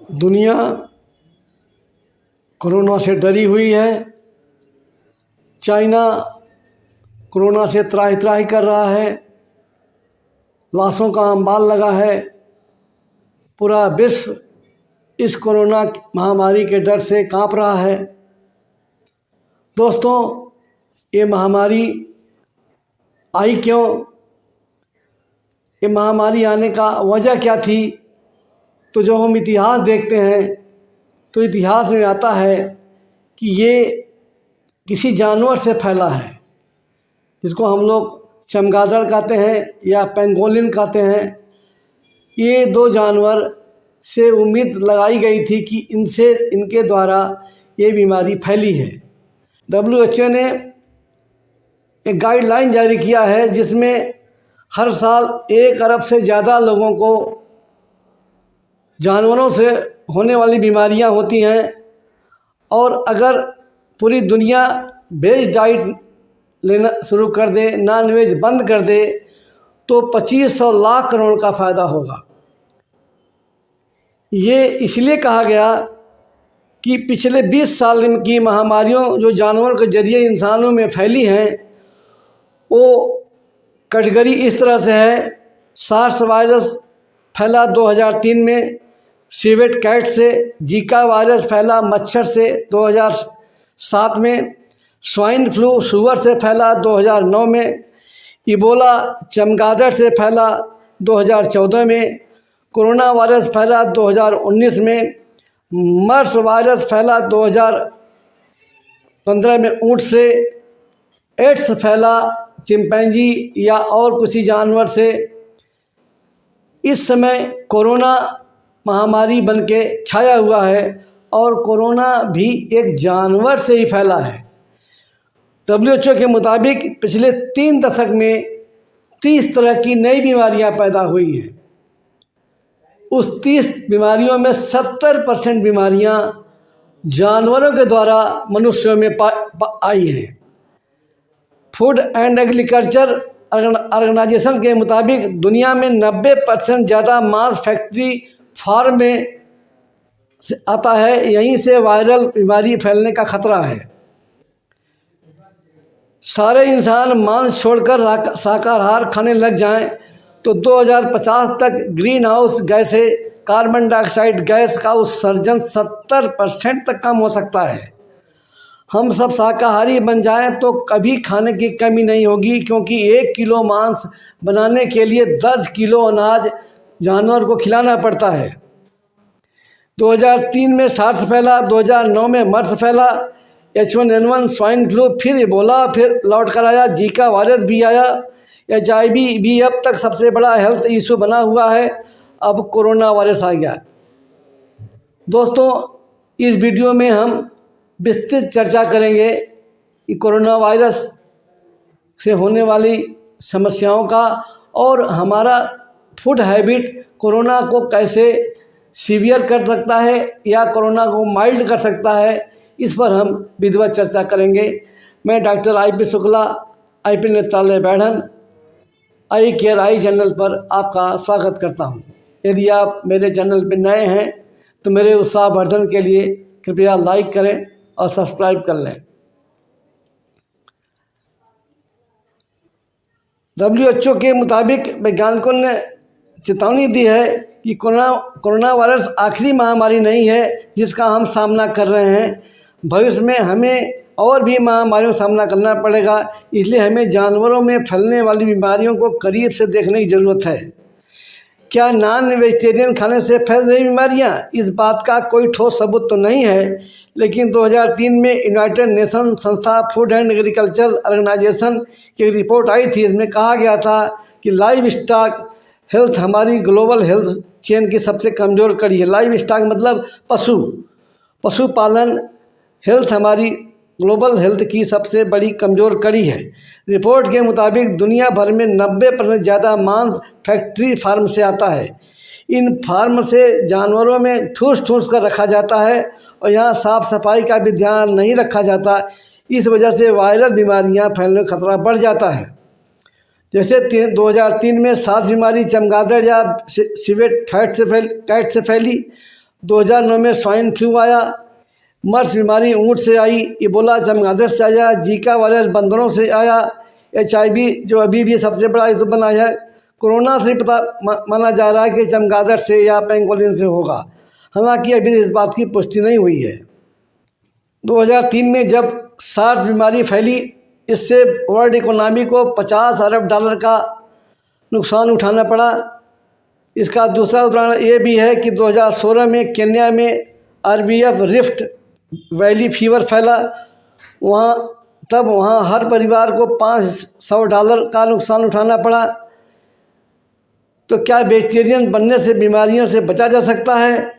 दुनिया कोरोना से डरी हुई है। चाइना कोरोना से त्राहि त्राहि कर रहा है, लाशों का अंबाल लगा है। पूरा विश्व इस कोरोना महामारी के डर से कांप रहा है। दोस्तों, ये महामारी आई क्यों? ये महामारी आने का वजह क्या थी? तो जो हम इतिहास देखते हैं तो इतिहास में आता है कि ये किसी जानवर से फैला है, जिसको हम लोग चमगादड़ कहते हैं या पेंगोलिन कहते हैं। ये दो जानवर से उम्मीद लगाई गई थी कि इनके द्वारा ये बीमारी फैली है। WHO ने एक गाइडलाइन जारी किया है जिसमें हर साल 1 अरब से ज़्यादा लोगों को जानवरों से होने वाली बीमारियां होती हैं, और अगर पूरी दुनिया वेज डाइट लेना शुरू कर दे, नॉन वेज बंद कर दे, तो 2500 लाख करोड़ का फ़ायदा होगा। ये इसलिए कहा गया कि पिछले 20 साल की महामारियों जो जानवरों के जरिए इंसानों में फैली हैं, वो कैटेगरी इस तरह से है। सार्स वायरस फैला 2003 में सिवेट कैट से। जीका वायरस फैला मच्छर से 2007 में। स्वाइन फ्लू सुअर से फैला 2009 में। इबोला चमगादड़ से फैला 2014 में। कोरोना वायरस फैला 2019 में। मर्स वायरस फैला 2015 में ऊँट से। एड्स फैला चिंपैंजी या और किसी जानवर से। इस समय कोरोना महामारी बनके छाया हुआ है, और कोरोना भी एक जानवर से ही फैला है। WHO के मुताबिक पिछले 3 दशक में 30 तरह की नई बीमारियां पैदा हुई हैं। उस 30 बीमारियों में 70% बीमारियां जानवरों के द्वारा मनुष्यों में आई हैं। फूड एंड एग्रीकल्चर ऑर्गेनाइजेशन के मुताबिक दुनिया में 90% ज़्यादा मांस फैक्ट्री फार्म में से आता है। यहीं से वायरल बीमारी फैलने का खतरा है। सारे इंसान मांस छोड़कर शाकाहार खाने लग जाएं तो 2050 तक ग्रीन हाउस गैसें, कार्बन डाइऑक्साइड गैस का उत्सर्जन 70% तक कम हो सकता है। हम सब शाकाहारी बन जाएं तो कभी खाने की कमी नहीं होगी, क्योंकि 1 किलो मांस बनाने के लिए 10 किलो अनाज जानवर को खिलाना पड़ता है। 2003 में सार्स फैला, 2009 में मर्स फैला, H1N1 स्वाइन फ्लू, फिर इबोला, फिर लौट कर आया, जीका वायरस भी आया, HIV भी अब तक सबसे बड़ा हेल्थ इशू बना हुआ है। अब कोरोना वायरस आ गया। दोस्तों, इस वीडियो में हम विस्तृत चर्चा करेंगे कि कोरोना वायरस से होने वाली समस्याओं का, और हमारा फूड हैबिट कोरोना को कैसे सीवियर कर सकता है या कोरोना को माइल्ड कर सकता है, इस पर हम विधिवत चर्चा करेंगे। मैं doctor IP Shukla, IP Netralaya Baidhan, eye care eye channel पर आपका स्वागत करता हूं। यदि आप मेरे चैनल पर नए हैं तो मेरे उत्साहवर्धन के लिए कृपया लाइक करें और सब्सक्राइब कर लें। WHO के मुताबिक वैज्ञानिकों ने चेतावनी दी है कि कोरोना वायरस आखिरी महामारी नहीं है जिसका हम सामना कर रहे हैं। भविष्य में हमें और भी महामारियों का सामना करना पड़ेगा, इसलिए हमें जानवरों में फैलने वाली बीमारियों को करीब से देखने की ज़रूरत है। क्या नॉन वेजिटेरियन खाने से फैल रही बीमारियां? इस बात का कोई ठोस सबूत तो नहीं है, लेकिन 2003 में यूनाइटेड नेशन संस्था फूड एंड एग्रीकल्चर ऑर्गेनाइजेशन की एक रिपोर्ट आई थी। इसमें कहा गया था कि लाइव स्टॉक हेल्थ हमारी ग्लोबल हेल्थ चेन की सबसे कमज़ोर कड़ी है। लाइव स्टॉक मतलब पशुपालन हेल्थ हमारी ग्लोबल हेल्थ की सबसे बड़ी कमज़ोर कड़ी है। रिपोर्ट के मुताबिक दुनिया भर में 90% ज़्यादा मांस फैक्ट्री फार्म से आता है। इन फार्म से जानवरों में ठूस कर रखा जाता है, और यहाँ साफ़ सफाई का भी ध्यान नहीं रखा जाता। इस वजह से वायरल बीमारियाँ फैलने का खतरा बढ़ जाता है। जैसे 2003 में सार्स बीमारी चमगादड़ या सिवेट कैट से फैली। 2009 में स्वाइन फ्लू आया, मर्स बीमारी ऊँट से आई, इबोला चमगादड़ से आया, जीका वायरस बंदरों से आया, HIV जो अभी भी सबसे बड़ा इशू बना है, कोरोना से पता माना जा रहा है कि चमगादड़ से या पेंगोलिन से होगा, हालांकि अभी इस बात की पुष्टि नहीं हुई है। 2003 में जब सार्स बीमारी फैली, इससे वर्ल्ड इकोनॉमी को $50 अरब का नुकसान उठाना पड़ा। इसका दूसरा उदाहरण ये भी है कि 2016 में केन्या में RBF रिफ्ट वैली फीवर फैला, वहाँ हर परिवार को $500 का नुकसान उठाना पड़ा। तो क्या वेजिटेरियन बनने से बीमारियों से बचा जा सकता है?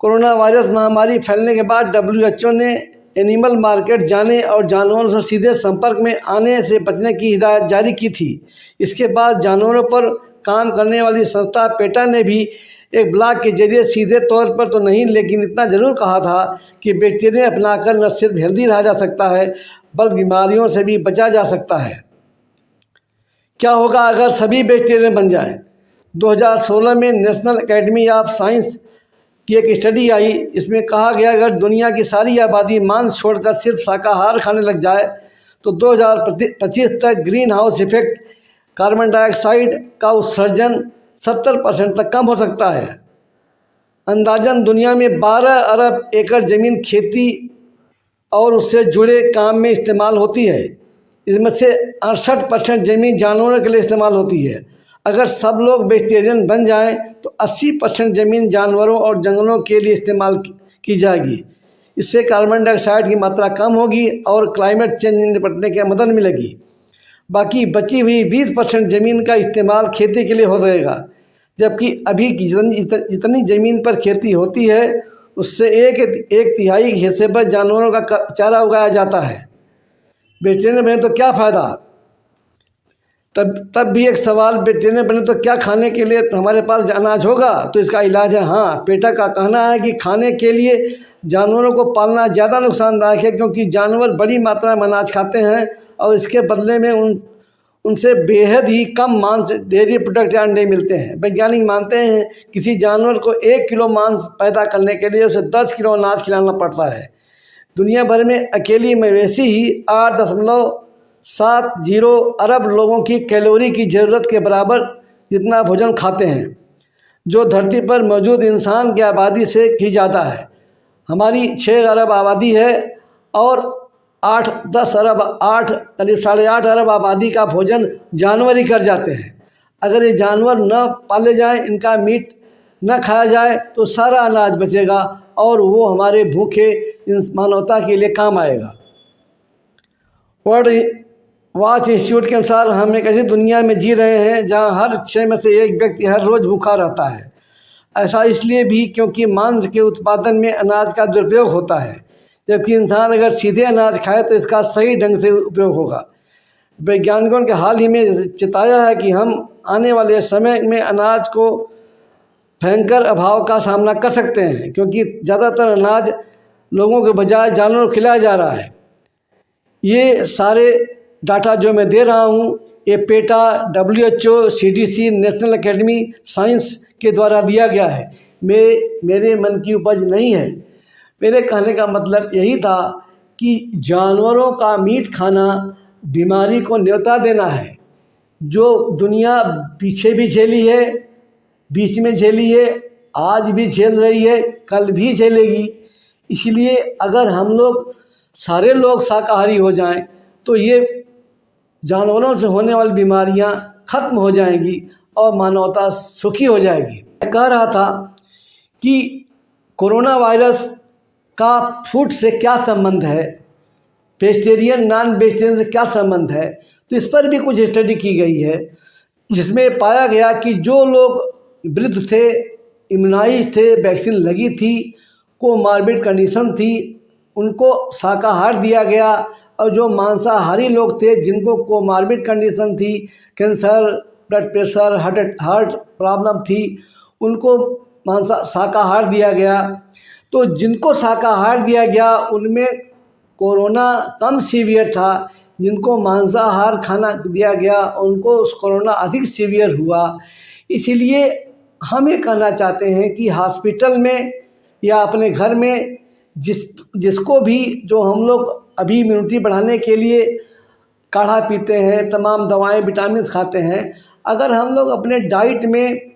कोरोना वायरस महामारी फैलने के बाद WHO ने एनिमल मार्केट जाने और जानवरों से सीधे संपर्क में आने से बचने की हिदायत जारी की थी। इसके बाद जानवरों पर काम करने वाली संस्था पेटा ने भी एक ब्लॉग के जरिए सीधे तौर पर तो नहीं, लेकिन इतना ज़रूर कहा था कि वेजिटेरियन अपनाकर न सिर्फ हेल्दी रहा जा सकता है बल्कि बीमारियों से भी बचा जा सकता है। क्या होगा अगर सभी वेजिटेरियन बन जाएं? 2016 में नेशनल एकेडमी ऑफ साइंस की एक स्टडी आई। इसमें कहा गया अगर दुनिया की सारी आबादी मांस छोड़कर सिर्फ शाकाहार खाने लग जाए तो 2025 तक green house effect carbon dioxide का उत्सर्जन 70% तक कम हो सकता है। अंदाजन दुनिया में 12 अरब एकड़ ज़मीन खेती और उससे जुड़े काम में इस्तेमाल होती है। इसमें से 68% ज़मीन जानवरों के लिए इस्तेमाल होती है। अगर सब लोग वेजिटेरियन बन जाएं तो 80% ज़मीन जानवरों और जंगलों के लिए इस्तेमाल की जाएगी। इससे कार्बन डाइऑक्साइड की मात्रा कम होगी और क्लाइमेट चेंज से निपटने की मदद मिलेगी। बाकी बची हुई 20% ज़मीन का इस्तेमाल खेती के लिए हो सकेगा, जबकि अभी जितनी ज़मीन पर खेती होती है उससे एक तिहाई हिस्से पर जानवरों का चारा उगाया जाता है। वेजिटेरियन बने तो क्या फ़ायदा? तब भी एक सवाल, वेजिटेरियन बने तो क्या खाने के लिए हमारे पास अनाज होगा? तो इसका इलाज है हाँ। पेटा का कहना है कि खाने के लिए जानवरों को पालना ज़्यादा नुकसानदायक है, क्योंकि जानवर बड़ी मात्रा में अनाज खाते हैं और इसके बदले में उनसे बेहद ही कम मांस, डेयरी प्रोडक्ट या अंडे मिलते हैं। वैज्ञानिक मानते हैं किसी जानवर को 1 किलो मांस पैदा करने के लिए उसे 10 किलो अनाज खिलाना पड़ता है। दुनिया भर में अकेली मवेशी ही 8.70 अरब लोगों की कैलोरी की ज़रूरत के बराबर जितना भोजन खाते हैं, जो धरती पर मौजूद इंसान की आबादी से ही ज़्यादा है। हमारी 6 अरब आबादी है और 8-10 अरब, करीब 8.5 अरब आबादी का भोजन जानवर ही कर जाते हैं। अगर ये जानवर न पाले जाएं, इनका मीट न खाया जाए तो सारा अनाज बचेगा और वो हमारे भूखे मानवता के लिए काम आएगा। वर्ल्ड वॉच इंस्टीट्यूट के अनुसार हम एक ऐसी दुनिया में जी रहे हैं जहां हर 6 में से 1 व्यक्ति हर रोज़ भूखा रहता है। ऐसा इसलिए भी क्योंकि मांस के उत्पादन में अनाज का दुरुपयोग होता है, जबकि इंसान अगर सीधे अनाज खाए तो इसका सही ढंग से उपयोग होगा। वैज्ञानिकों ने हाल ही में चेताया है कि हम आने वाले समय में अनाज को भयंकर अभाव का सामना कर सकते हैं, क्योंकि ज़्यादातर अनाज लोगों के बजाय जानवरों को खिलाया जा रहा है। ये सारे डाटा जो मैं दे रहा हूँ ये PETA, WHO, CDC, national academy science के द्वारा दिया गया है। मेरे मन की उपज नहीं है। मेरे कहने का मतलब यही था कि जानवरों का मीट खाना बीमारी को न्योता देना है, जो दुनिया पीछे भी झेली है, बीच में झेली है, आज भी झेल रही है, कल भी झेलेगी। इसलिए अगर हम लोग सारे लोग शाकाहारी हो जाएं तो ये जानवरों से होने वाली बीमारियां खत्म हो जाएंगी और मानवता सुखी हो जाएगी। मैं कह रहा था कि कोरोना वायरस का फूड से क्या संबंध है, वेजिटेरियन नॉन वेजिटेरियन से क्या संबंध है, तो इस पर भी कुछ स्टडी की गई है, जिसमें पाया गया कि जो लोग वृद्ध थे, इम्यूनाइज थे, वैक्सीन लगी थी, कोमॉर्बिड कंडीशन थी, उनको शाकाहार दिया गया, और जो मांसाहारी लोग थे जिनको कोमॉर्बिड कंडीशन थी, cancer, blood pressure, heart problem थी, उनको शाकाहार दिया गया। तो जिनको शाकाहार दिया गया उनमें कोरोना कम सीवियर था, जिनको मांसाहार खाना दिया गया उनको कोरोना अधिक सीवियर हुआ। इसीलिए हम ये कहना चाहते हैं कि हॉस्पिटल में या अपने घर में जिसको भी, जो हम लोग अभी इम्यूनिटी बढ़ाने के लिए काढ़ा पीते हैं, तमाम दवाएं विटामिन खाते हैं, अगर हम लोग अपने डाइट में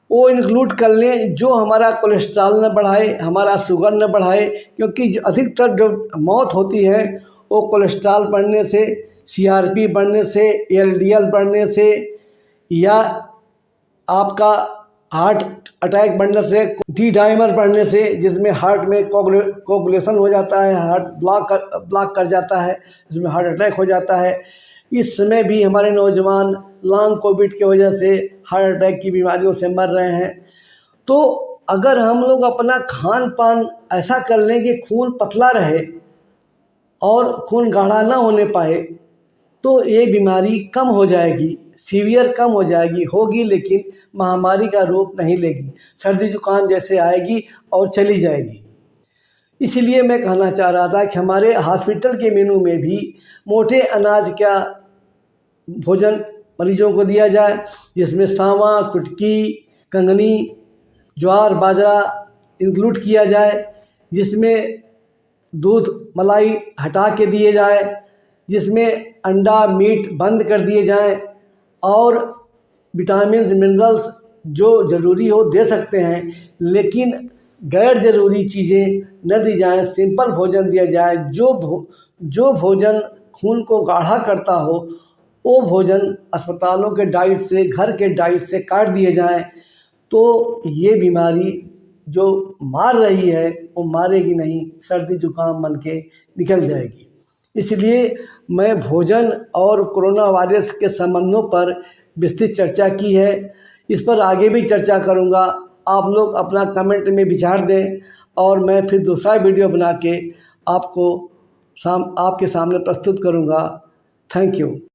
वो इंक्लूड कर लें जो हमारा कोलेस्ट्रॉल न बढ़ाए, हमारा शुगर न बढ़ाए, क्योंकि अधिकतर जो मौत होती है वो कोलेस्ट्रॉल बढ़ने से, सीआरपी बढ़ने से, एलडीएल बढ़ने से, या आपका हार्ट अटैक बढ़ने से, डी डाइमर बढ़ने से, जिसमें हार्ट में कोगुलेशन हो जाता है, हार्ट ब्लॉक कर जाता है, जिसमें हार्ट अटैक हो जाता है। इस समय भी हमारे नौजवान लॉन्ग कोविड की वजह से हार्ट अटैक की बीमारियों से मर रहे हैं। तो अगर हम लोग अपना खान पान ऐसा कर लें कि खून पतला रहे और खून गाढ़ा ना होने पाए, तो ये बीमारी कम हो जाएगी, सीवियर कम हो जाएगी, होगी लेकिन महामारी का रूप नहीं लेगी, सर्दी जुकाम जैसे आएगी और चली जाएगी। इसलिए मैं कहना चाह रहा था कि हमारे हॉस्पिटल के मेनू में भी मोटे अनाज का भोजन मरीजों को दिया जाए, जिसमें सावा, कुटकी, कंगनी, ज्वार, बाजरा इंक्लूड किया जाए, जिसमें दूध मलाई हटा के दिए जाए, जिसमें अंडा मीट बंद कर दिए जाएं, और विटामिन मिनरल्स जो ज़रूरी हो दे सकते हैं, लेकिन गैर ज़रूरी चीज़ें न दी जाएं, सिंपल भोजन दिया जाए। जो भोजन खून को गाढ़ा करता हो वो भोजन अस्पतालों के डाइट से, घर के डाइट से काट दिए जाएं, तो ये बीमारी जो मार रही है वो मारेगी नहीं, सर्दी जुकाम बन के निकल जाएगी। इसलिए मैं भोजन और कोरोना वायरस के संबंधों पर विस्तृत चर्चा की है, इस पर आगे भी चर्चा करूंगा। आप लोग अपना कमेंट में विचार दें और मैं फिर दूसरा वीडियो बना के आपके सामने प्रस्तुत करूंगा। Thank you.